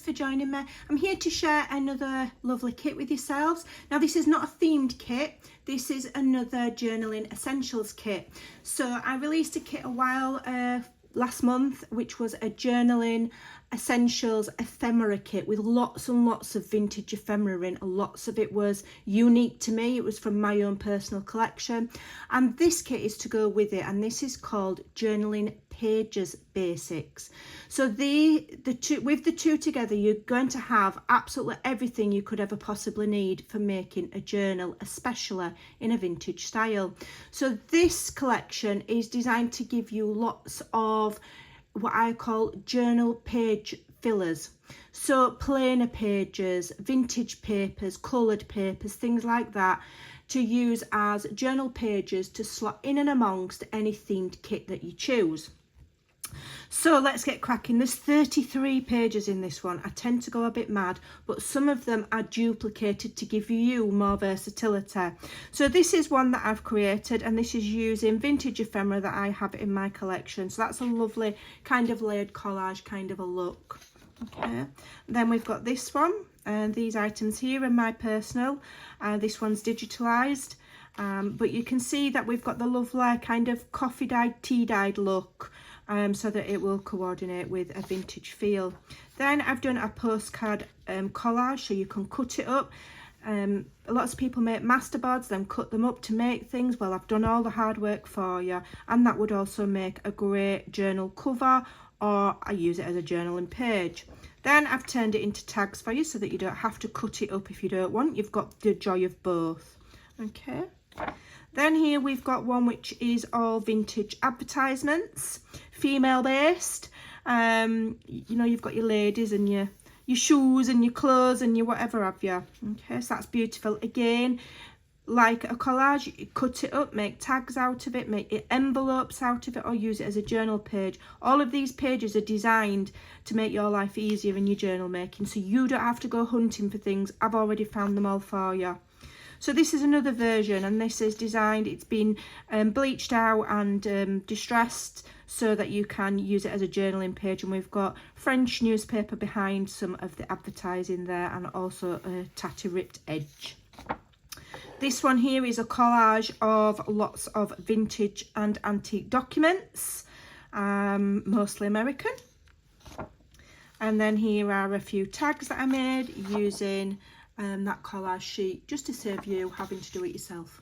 thanks for joining me. I'm here to share another lovely kit with yourselves. Now this is not a themed kit, this is another journaling essentials kit. So I released a kit a while last month, which was a journaling essentials ephemera kit with lots and lots of vintage ephemera in. Lots of it was unique to me. It was from my own personal collection, and this kit is to go with it, and this is called Journaling Pages Basics. So with the two together, you're going to have absolutely everything you could ever possibly need for making a journal, especially in a vintage style. So this collection is designed to give you lots of what I call journal page fillers. So plainer pages, vintage papers, coloured papers, things like that, to use as journal pages to slot in and amongst any themed kit that you choose. So let's get cracking. There's 33 pages in this one. I tend to go a bit mad, but some of them are duplicated to give you more versatility. So this is one that I've created, and this is using vintage ephemera that I have in my collection. So that's a lovely kind of layered collage kind of a look. Okay, then we've got this one, and these items here are my personal. This one's digitalized, but you can see that we've got the lovely kind of coffee dyed, tea dyed look. So that it will coordinate with a vintage feel. Then I've done a postcard collage, so you can cut it up. Lots of people make masterboards, then cut them up to make things. Well, I've done all the hard work for you, and that would also make a great journal cover, or I use it as a journaling page. Then I've turned it into tags for you so that you don't have to cut it up if you don't want. You've got the joy of both. Okay. Then here we've got one which is all vintage advertisements, female based. You know, you've got your ladies and your shoes and your clothes and your whatever have you. Okay, so that's beautiful. Again, like a collage, you cut it up, make tags out of it, make it envelopes out of it, or use it as a journal page. All of these pages are designed to make your life easier in your journal making, so you don't have to go hunting for things. I've already found them all for you. So this is another version, and this is designed, it's been bleached out and distressed so that you can use it as a journaling page. And we've got French newspaper behind some of the advertising there, and also a tatty ripped edge. This one here is a collage of lots of vintage and antique documents, mostly American. And then here are a few tags that I made using that collage sheet, just to save you having to do it yourself.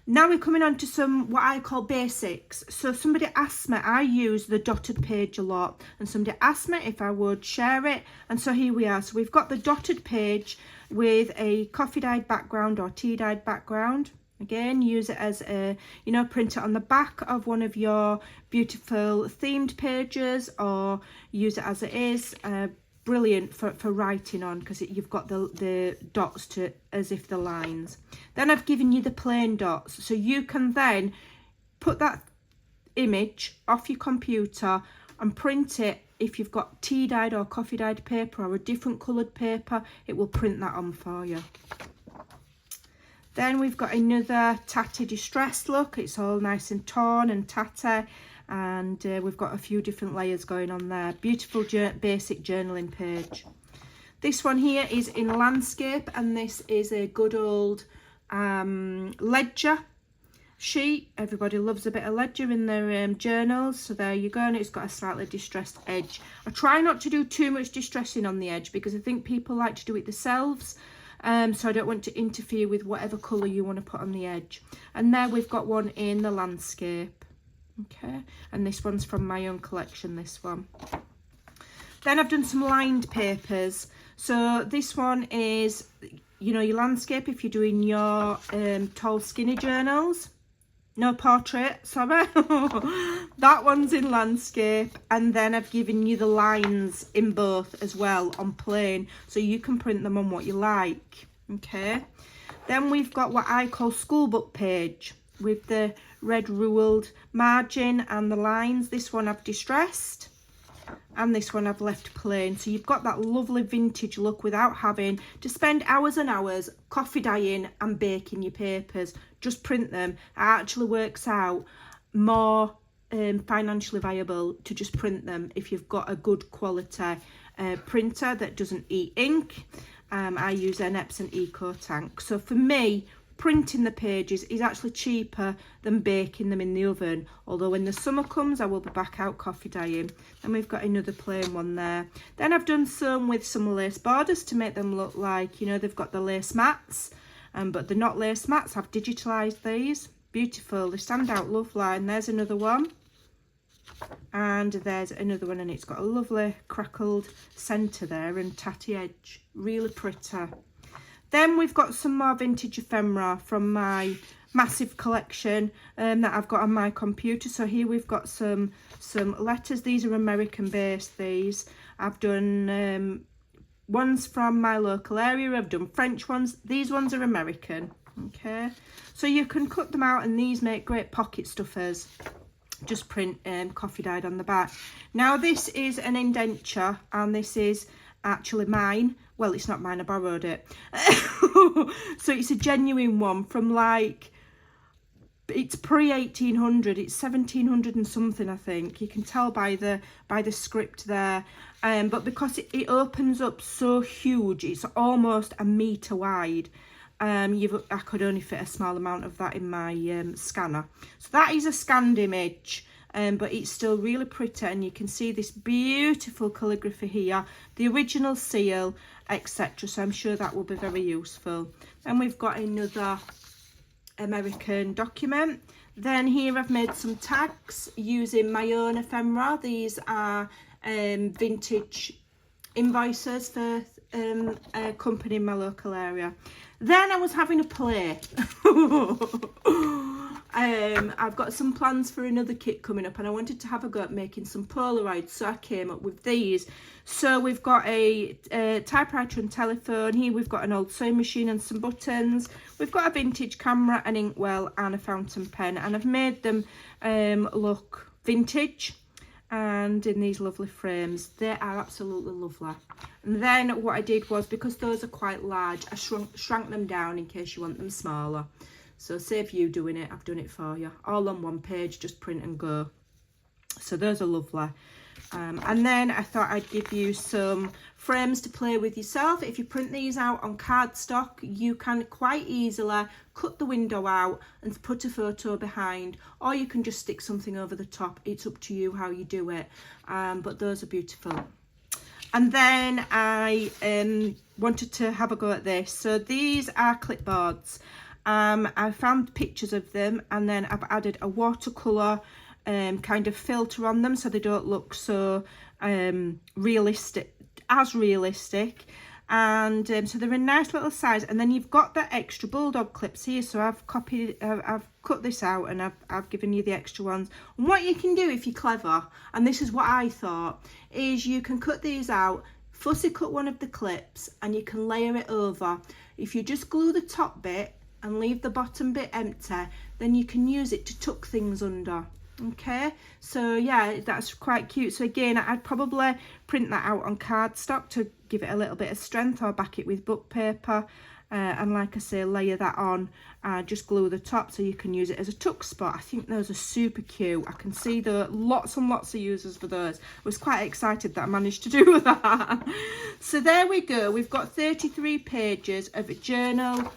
Now we're coming on to some what I call basics. So somebody asked me, I use the dotted page a lot, and somebody asked me if I would share it, and so here we are. So we've got the dotted page with a coffee dyed background or tea dyed background. Again, use it as a, you know, print it on the back of one of your beautiful themed pages, or use it as it is. Brilliant for writing on, because you've got the dots to as if the lines. Then I've given you the plain dots, so you can then put that image off your computer and print it. If you've got tea dyed or coffee dyed paper or a different coloured paper, it will print that on for you. Then we've got another tatty distressed look. It's all nice and torn and tatty, and we've got a few different layers going on there. Beautiful basic journaling page. This one here is in landscape, and this is a good old ledger sheet. Everybody loves a bit of ledger in their journals, so there you go. And it's got a slightly distressed edge. I try not to do too much distressing on the edge, because I think people like to do it themselves. So I don't want to interfere with whatever colour you want to put on the edge. And there we've got one in the landscape. Okay, and this one's from my own collection, this one. Then I've done some lined papers. So this one is, you know, your landscape if you're doing your tall skinny journals. No, portrait, sorry. That one's in landscape, and then I've given you the lines in both as well on plain, so you can print them on what you like. Okay, then we've got what I call schoolbook page with the red ruled margin and the lines. This one I've distressed, and this one I've left plain, so you've got that lovely vintage look without having to spend hours and hours coffee dyeing and baking your papers. Just print them. It actually works out more financially viable to just print them if you've got a good quality printer that doesn't eat ink. I use an Epson Eco Tank. So for me, printing the pages is actually cheaper than baking them in the oven, although when the summer comes I will be back out coffee dyeing. And we've got another plain one there. Then I've done some with some lace borders to make them look like, you know, they've got the lace mats, but they're not lace mats. I've digitalised these. Beautiful, they stand out lovely. And there's another one, and there's another one, and it's got a lovely crackled centre there and tatty edge, really pretty. Then we've got some more vintage ephemera from my massive collection that I've got on my computer. So here we've got some letters. These are American based. These I've done ones from my local area. I've done French ones. These ones are American. Okay, so you can cut them out, and these make great pocket stuffers. Just print coffee dyed on the back. Now this is an indenture, and this is actually mine. Well, it's not mine, I borrowed it. So it's a genuine one from, like, it's pre-1800, it's 1700 and something, I think. You can tell by the script there. But because it opens up so huge, it's almost a metre wide. I could only fit a small amount of that in my scanner. So that is a scanned image. But it's still really pretty, and you can see this beautiful calligraphy here, the original seal, etc. So I'm sure that will be very useful. And we've got another American document. Then here I've made some tags using my own ephemera. These are vintage invoices for a company in my local area. Then I was having a play. I've got some plans for another kit coming up, and I wanted to have a go at making some Polaroids, so I came up with these. So we've got a typewriter and telephone. Here we've got an old sewing machine and some buttons. We've got a vintage camera, an inkwell and a fountain pen, and I've made them look vintage and in these lovely frames. They are absolutely lovely. And then what I did was, because those are quite large, I shrunk them down in case you want them smaller. So save you doing it, I've done it for you. All on one page, just print and go. So those are lovely. And then I thought I'd give you some frames to play with yourself. If you print these out on cardstock, you can quite easily cut the window out and put a photo behind, or you can just stick something over the top. It's up to you how you do it. But those are beautiful. And then I wanted to have a go at this. So these are clipboards. I found pictures of them, and then I've added a watercolour kind of filter on them, so they don't look so realistic. And so they're a nice little size. And then you've got the extra bulldog clips here, so I've cut this out, and I've given you the extra ones. And what you can do if you're clever, and this is what I thought, is you can cut these out, fussy cut one of the clips, and you can layer it over. If you just glue the top bit and leave the bottom bit empty, then you can use it to tuck things under. Okay, so yeah, that's quite cute. So again, I'd probably print that out on cardstock to give it a little bit of strength, or back it with book paper, and like I say, layer that on, just glue the top so you can use it as a tuck spot. I think those are super cute. I can see the lots and lots of uses for those. I was quite excited that I managed to do that. So there we go, we've got 33 pages of a journal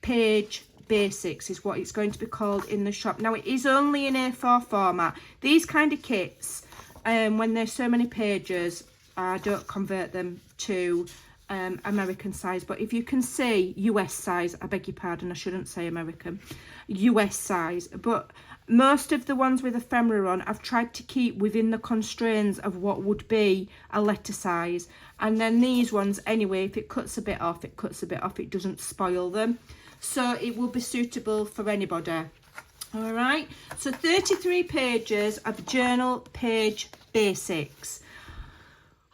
page basics is what it's going to be called in the shop. Now it is only in A4 format. These kind of kits, when there's so many pages, I don't convert them to American size. But if you can see US size, I beg your pardon, I shouldn't say American, US size. But most of the ones with ephemera on, I've tried to keep within the constraints of what would be a letter size. And then these ones, anyway, if it cuts a bit off, it cuts a bit off. It doesn't spoil them. So it will be suitable for anybody. All right, so 33 pages of journal page basics.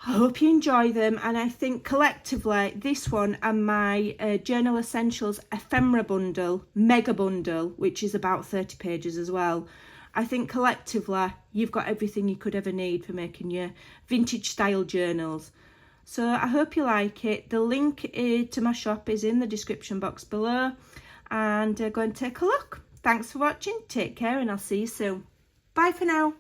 I hope you enjoy them, and I think collectively this one and my Journal Essentials ephemera bundle, mega bundle, which is about 30 pages as well, I think collectively you've got everything you could ever need for making your vintage style journals. So I hope you like it. The link to my shop is in the description box below, and go and take a look. Thanks for watching, take care, and I'll see you soon. Bye for now.